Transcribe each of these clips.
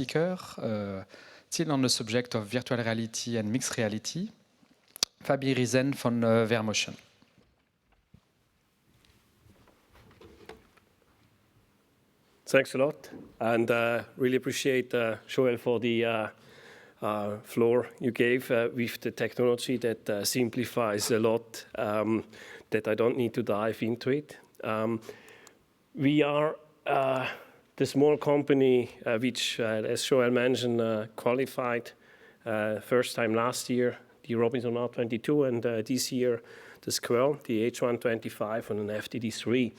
speaker, still on the subject of virtual reality and mixed reality, Fabi Riesen von Vermotion. Thanks a lot, and really appreciate Joel for the floor you gave with the technology that simplifies a lot, that I don't need to dive into it. We are the small company which, as Joel mentioned, qualified first time last year, the Robinson R22, and this year the Squirrel, the H125 and an FTD3.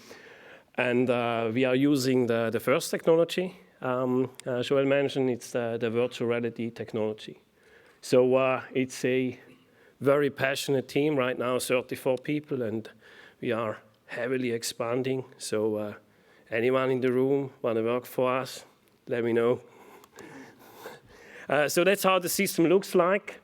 And we are using the first technology. Joel mentioned it's the virtual reality technology. So it's a very passionate team right now, 34 people, and we are heavily expanding. So anyone in the room want to work for us, let me know. So that's how the system looks like.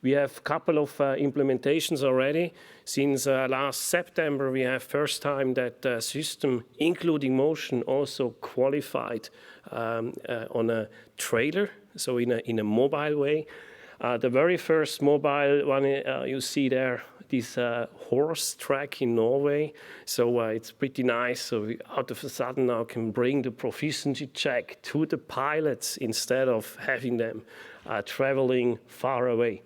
We have a couple of implementations already. Since last September, we have first time that the system, including motion, also qualified on a trailer, so in a mobile way. The very first mobile one you see there, this horse track in Norway. So it's pretty nice. So we, out of a sudden now can bring the proficiency check to the pilots instead of having them traveling far away.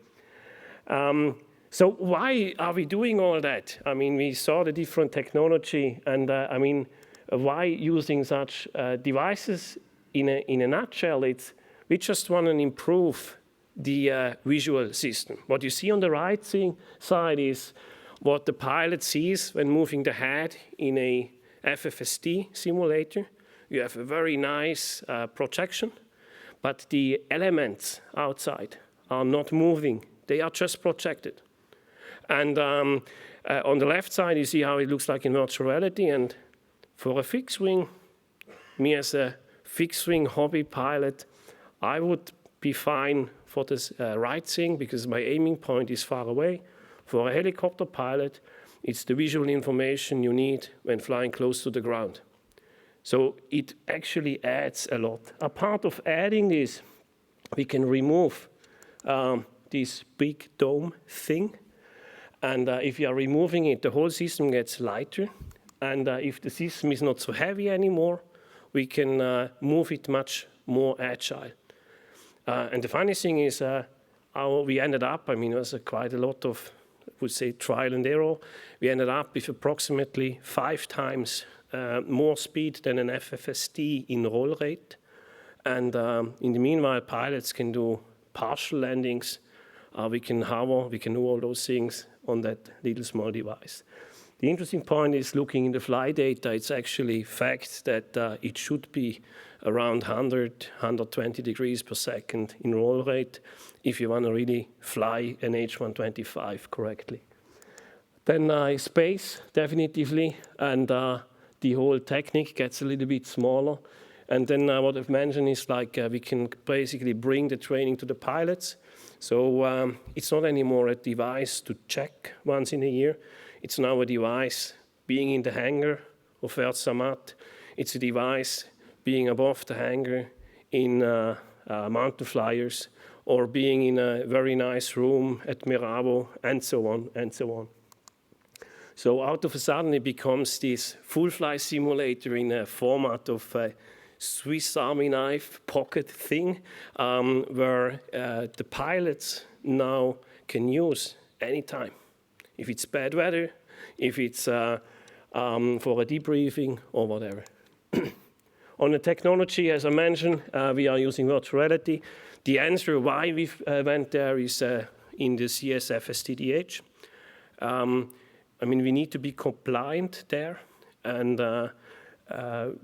So why are we doing all that? I mean, we saw the different technology, and I mean, why using such devices? In a nutshell, it's we just want to improve the visual system. What you see on the right side is what the pilot sees when moving the head in a FSTD simulator. You have a very nice projection, but the elements outside are not moving. They are just projected. And on the left side, you see how it looks like in virtual reality. And for a fixed wing, me as a fixed wing hobby pilot, I would be fine for this right thing because my aiming point is far away. For a helicopter pilot, it's the visual information you need when flying close to the ground. So it actually adds a lot. A part of adding this, we can remove this big dome thing. And if you are removing it, the whole system gets lighter. And if the system is not so heavy anymore, we can move it much more agile. And the funny thing is how we ended up, I mean, it was quite a lot of, I would say, trial and error. We ended up with approximately 5 times more speed than an FSTD in roll rate. And in the meanwhile, pilots can do partial landings. We can hover, we can do all those things on that little small device. The interesting point is looking in the flight data, it's actually fact that it should be around 100, 120 degrees per second in roll rate if you want to really fly an H125 correctly. Then space, definitively, and the whole technique gets a little bit smaller. And then what I've mentioned is like we can basically bring the training to the pilots. So it's not anymore a device to check once in a year. It's now a device being in the hangar of Versamat. It's a device being above the hangar in mountain flyers or being in a very nice room at Merabo and so on and so on. So out of a sudden it becomes this full fly simulator in a format of a Swiss Army knife pocket thing where the pilots now can use anytime. If it's bad weather, if it's for a debriefing or whatever. On the technology, as I mentioned, we are using virtual reality. The answer why we went there is in the CS FSTDH. I mean, we need to be compliant there, and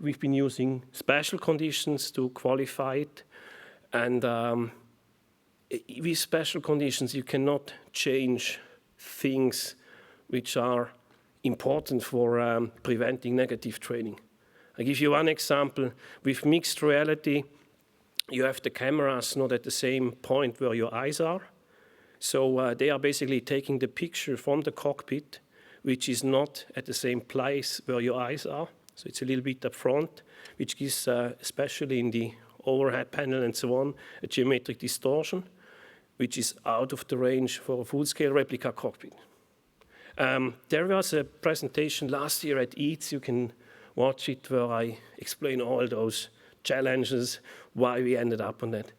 we've been using special conditions to qualify it. And with special conditions, you cannot change things which are important for preventing negative training. I'll give you one example. With mixed reality, you have the cameras not at the same point where your eyes are. So they are basically taking the picture from the cockpit, which is not at the same place where your eyes are. So it's a little bit up front, which gives, especially in the overhead panel and so on, a geometric distortion, which is out of the range for a full-scale replica cockpit. There was a presentation last year at EASA, you can watch it, where I explain all those challenges, why we ended up on that.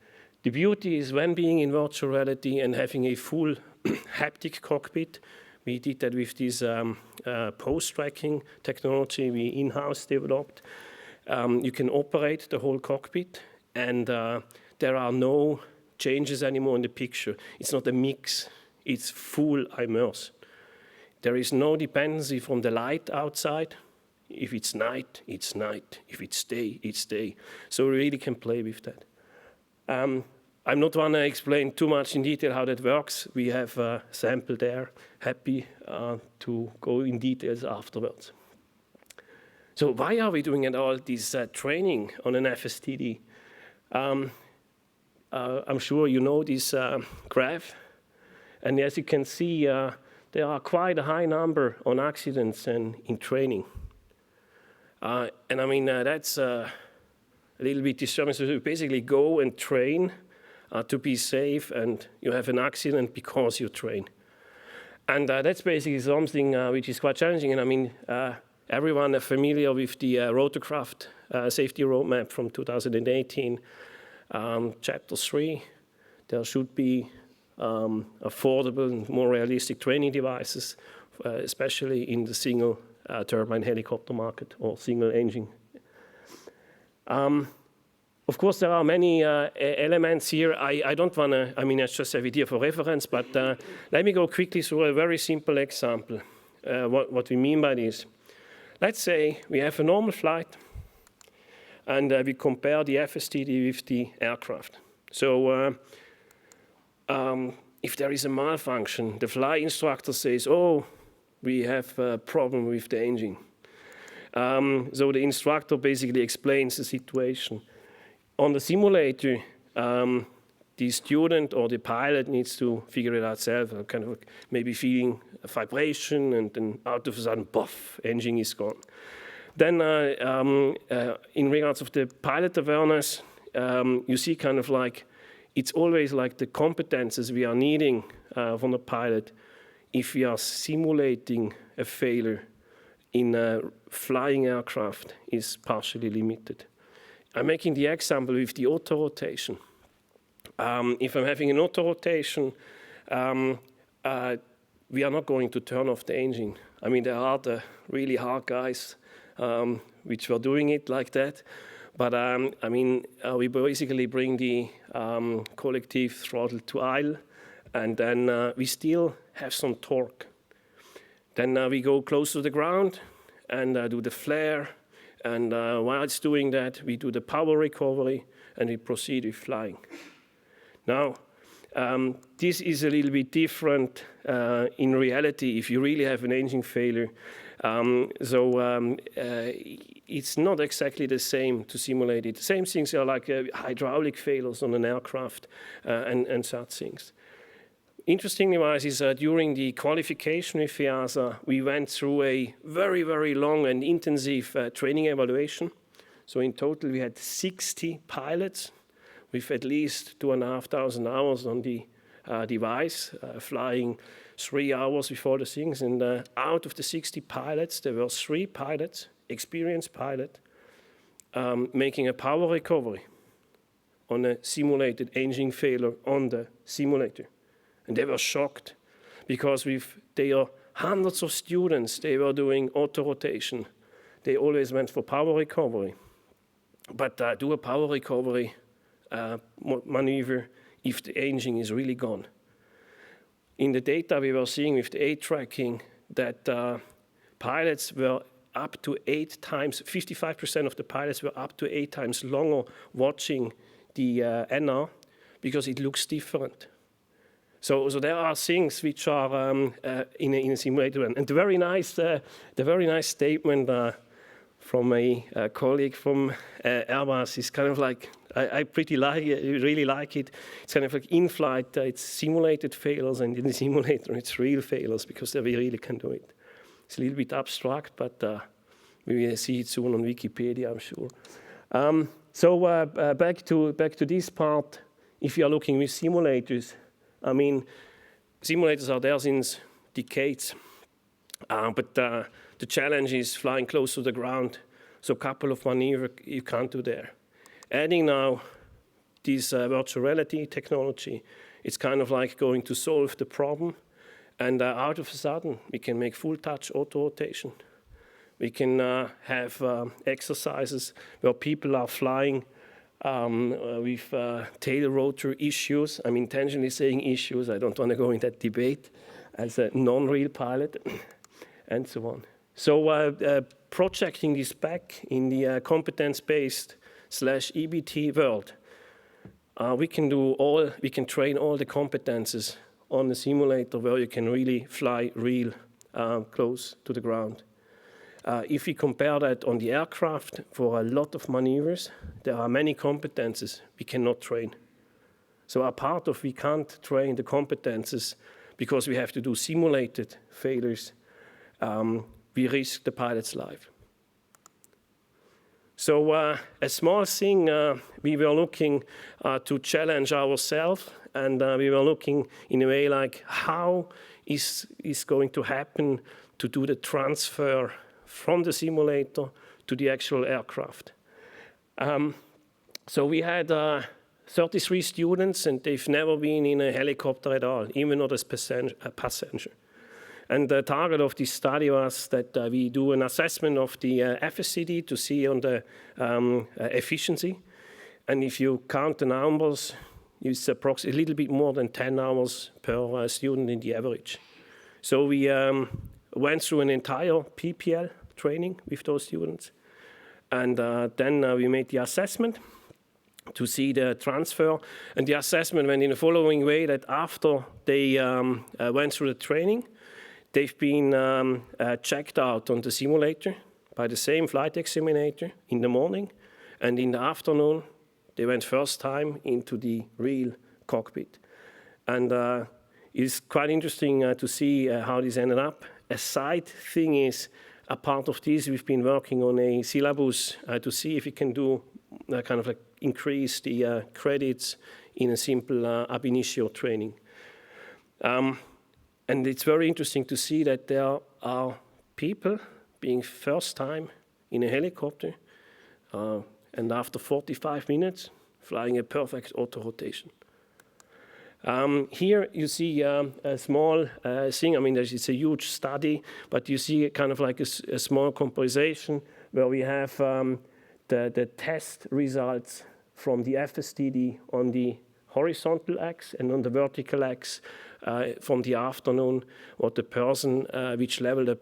The beauty is when being in virtual reality and having a full haptic cockpit, we did that with this post-tracking technology we in-house developed. You can operate the whole cockpit, and there are no changes anymore in the picture. It's not a mix, it's full immerse. There is no dependency from the light outside. If it's night, it's night. If it's day, it's day. So we really can play with that. I'm not going to explain too much in detail how that works. We have a sample there. Happy to go in details afterwards. So why are we doing all this training on an FSTD? I'm sure you know this graph. And as you can see, there are quite a high number on accidents and in training. And I mean, that's a little bit disturbing. So you basically go and train to be safe, and you have an accident because you train. And that's basically something which is quite challenging. And I mean, everyone is familiar with the Rotorcraft safety roadmap from 2018, Chapter 3. There should be affordable and more realistic training devices, especially in the single turbine helicopter market or single engine. Of course, there are many elements here. I don't want to, I mean, I just have it here for reference, but let me go quickly through a very simple example, what we mean by this. Let's say we have a normal flight, and we compare the FSTD with the aircraft. So if there is a malfunction, the flight instructor says, oh, we have a problem with the engine. So the instructor basically explains the situation. On the simulator, the student or the pilot needs to figure it out self, kind of maybe feeling a vibration, and then out of a sudden, puff, engine is gone. Then in regards of the pilot awareness, you see kind of like, it's always like the competences we are needing from the pilot if we are simulating a failure in a flying aircraft is partially limited. I'm making the example with the auto rotation. If I'm having an auto rotation, we are not going to turn off the engine. I mean, there are the really hard guys which were doing it like that. But I mean, we basically bring the collective throttle to idle, and then we still have some torque. Then we go close to the ground and do the flare. And while it's doing that, we do the power recovery, and we proceed with flying. Now, this is a little bit different in reality if you really have an engine failure. It's not exactly the same to simulate it. The same things are like hydraulic failures on an aircraft and such things. Interestingly wise is during the qualification with EASA, we went through a very, very long and intensive training evaluation. So in total, we had 60 pilots with at least 2,500 hours on the device, flying 3 hours before the things. And out of the 60 pilots, there were 3 pilots, experienced pilot, making a power recovery on a simulated engine failure on the simulator. And they were shocked because with their hundreds of students, they were doing auto rotation. They always went for power recovery. But do a power recovery maneuver if the engine is really gone. In the data we were seeing with the 8 tracking that pilots were up to 8 times, 55% of the pilots were up to 8 times longer watching the NR because it looks different. So there are things which are in a simulator. And the very nice statement from a colleague from Airbus is kind of like, I pretty like it, really like it. It's kind of like in flight, it's simulated failures, and in the simulator, it's real failures because we really can do it. It's a little bit abstract, but We will see it soon on Wikipedia, I'm sure. Back to this part. If you are looking with simulators, I mean, simulators are there since decades, but the challenge is flying close to the ground. So a couple of maneuvers you can't do there. Adding now this virtual reality technology, it's kind of like going to solve the problem. And out of a sudden, we can make full touch auto rotation. We can have exercises where people are flying with tail rotor issues. I'm intentionally saying issues. I don't want to go in that debate as a non-real pilot and so on. So projecting this back in the competence-based /EBT world, we can train all the competences on the simulator where you can really fly real close to the ground. If we compare that on the aircraft, for a lot of maneuvers, there are many competences we cannot train. So a part of we can't train the competences because we have to do simulated failures, we risk the pilot's life. So a small thing, we were looking to challenge ourselves, and we were looking in a way like how is going to happen to do the transfer from the simulator to the actual aircraft. So we had 33 students, and they've never been in a helicopter at all, even not as a passenger. And the target of this study was that we do an assessment of the FSTD to see on the efficiency. And if you count the numbers, it's approximately a little bit more than 10 hours per student in the average. So we went through an entire PPL training with those students. And then we made the assessment to see the transfer. And the assessment went in the following way, that after they went through the training, they've been checked out on the simulator by the same flight examinator in the morning, and in the afternoon, they went first time into the real cockpit. And it's quite interesting to see how this ended up. A side thing is, a part of this, we've been working on a syllabus to see if we can do kind of like increase the credits in a simple ab initio training. And it's very interesting to see that there are people being first time in a helicopter and after 45 minutes flying a perfect auto rotation. Here you see a small thing. I mean, it's a huge study, but you see kind of like a small comparison where we have the test results from the FSTD on the horizontal axis and on the vertical axis from the afternoon, what the person, which level the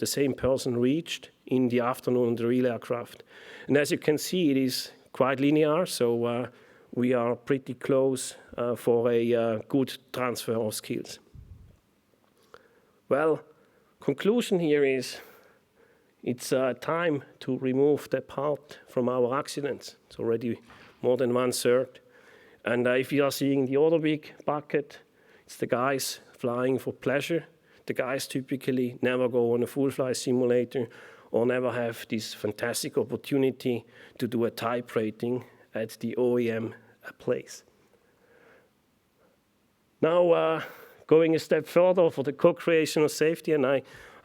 same person reached in the afternoon on the real aircraft. And as you can see, it is quite linear, so we are pretty close for a good transfer of skills. Well, conclusion here is it's time to remove the part from our accidents. It's already more than 1/3. And if you are seeing the other big bucket, it's the guys flying for pleasure. The guys typically never go on a full flight simulator or never have this fantastic opportunity to do a type rating at the OEM place. Now, going a step further for the co-creation of safety, and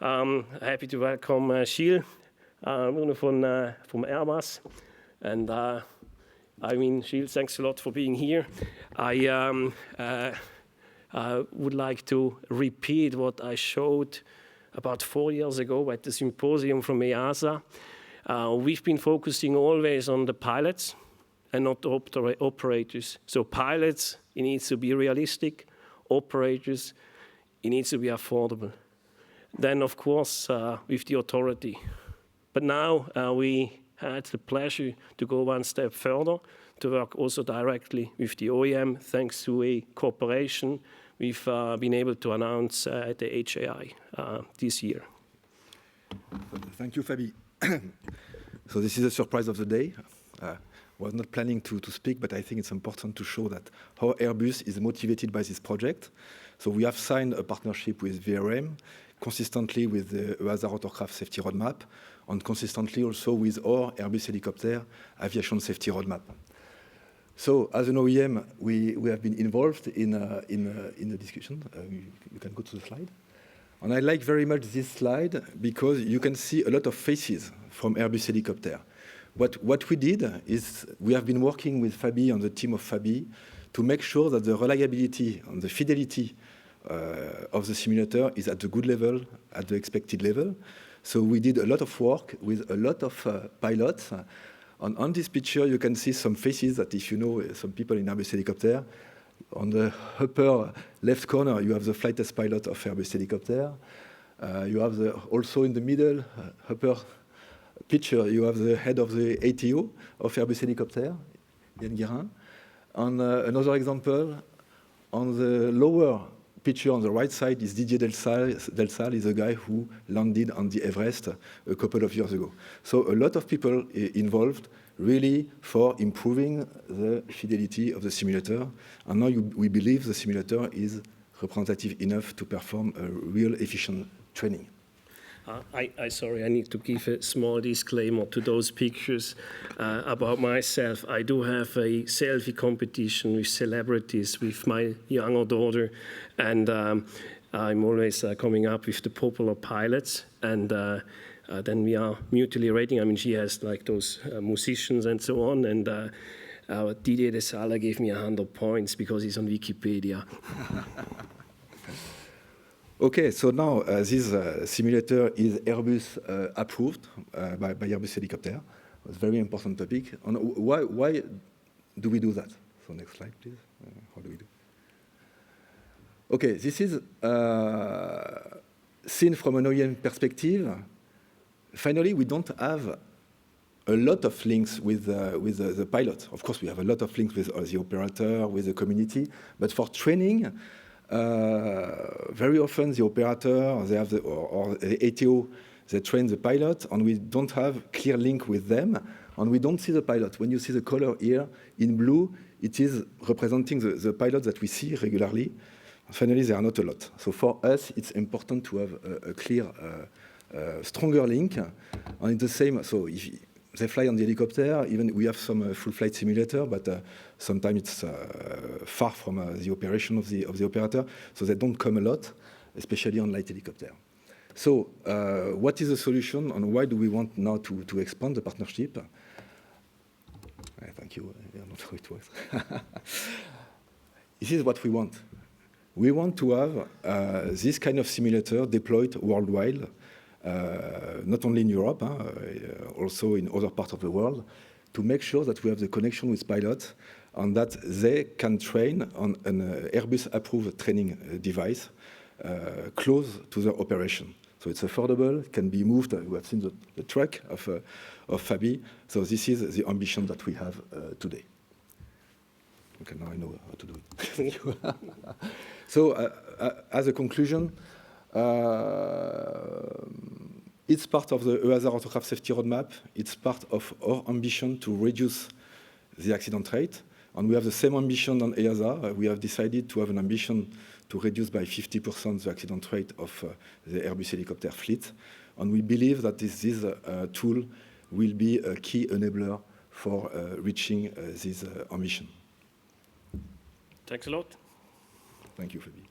I'm happy to welcome Gilles from Airbus. And I mean, Gilles, thanks a lot for being here. I would like to repeat what I showed about 4 years ago at the symposium from EASA. We've been focusing always on the pilots and not the operators. So pilots, it needs to be realistic. Operators, it needs to be affordable. Then, of course, with the authority. But now we had the pleasure to go one step further, to work also directly with the OEM, thanks to a cooperation we've been able to announce at the HAI this year. Thank you, Fabi. So this is a surprise of the day. I was not planning to speak, but I think it's important to show that how Airbus is motivated by this project. So we have signed a partnership with VRM, consistently with the EASA Rotorcraft safety roadmap, and consistently also with our Airbus helicopter aviation safety roadmap. So, as an OEM, we have been involved in the discussion. You can go to the slide. And I like very much this slide because you can see a lot of faces from Airbus helicopter. What we did is we have been working with Fabi and the team of Fabi to make sure that the reliability and the fidelity of the simulator is at the good level, at the expected level. So we did a lot of work with a lot of pilots. On this picture, you can see some faces that if you know some people in Airbus helicopter. On the upper left corner, you have the flight test pilot of Airbus helicopter. You have also in the middle upper picture, you have the head of the ATO of Airbus helicopter, Yann Guérin. And another example, on the lower picture on the right side is Didier Delsal is a guy who landed on the Everest a couple of years ago. So a lot of people involved really for improving the fidelity of the simulator. And now we believe the simulator is representative enough to perform a real efficient training. Sorry, I need to give a small disclaimer to those pictures about myself. I do have a selfie competition with celebrities, with my younger daughter, and I'm always coming up with the popular pilots, and then we are mutually rating. I mean, she has like those musicians and so on, and Didier Delsal gave me 100 points because he's on Wikipedia. Okay, so now this simulator is Airbus approved by Airbus helicopter. It's a very important topic. And why do we do that? So next slide, please. How do we do? Okay, this is seen from an OEM perspective. Finally, we don't have a lot of links with the pilot. Of course, we have a lot of links with the operator, with the community. But for training, very often the operator, they have or the ATO, they train the pilot, and we don't have clear link with them, and we don't see the pilot. When you see the color here in blue, it is representing the pilot that we see regularly. Finally, there are not a lot. So for us, it's important to have a clear, stronger link. And it's the same. So if they fly on the helicopter, even we have some full flight simulator, but sometimes it's far from the operation of the operator, so they don't come a lot, especially on light helicopter. So what is the solution, and why do we want now to expand the partnership? Thank you. I don't know how it works. This is what we want. We want to have this kind of simulator deployed worldwide, not only in Europe, also in other parts of the world, to make sure that we have the connection with pilots and that they can train on an Airbus-approved training device close to their operation. So it's affordable, it can be moved. We have seen the truck of Fabi. So this is the ambition that we have today. Okay, now I know how to do it. Thank you. So as a conclusion, it's part of the EASA Rotorcraft safety roadmap. It's part of our ambition to reduce the accident rate. And we have the same ambition on EASA. We have decided to have an ambition to reduce by 50% the accident rate of the Airbus helicopter fleet. And we believe that this tool will be a key enabler for reaching this ambition. Thanks a lot. Thank you, Fabi.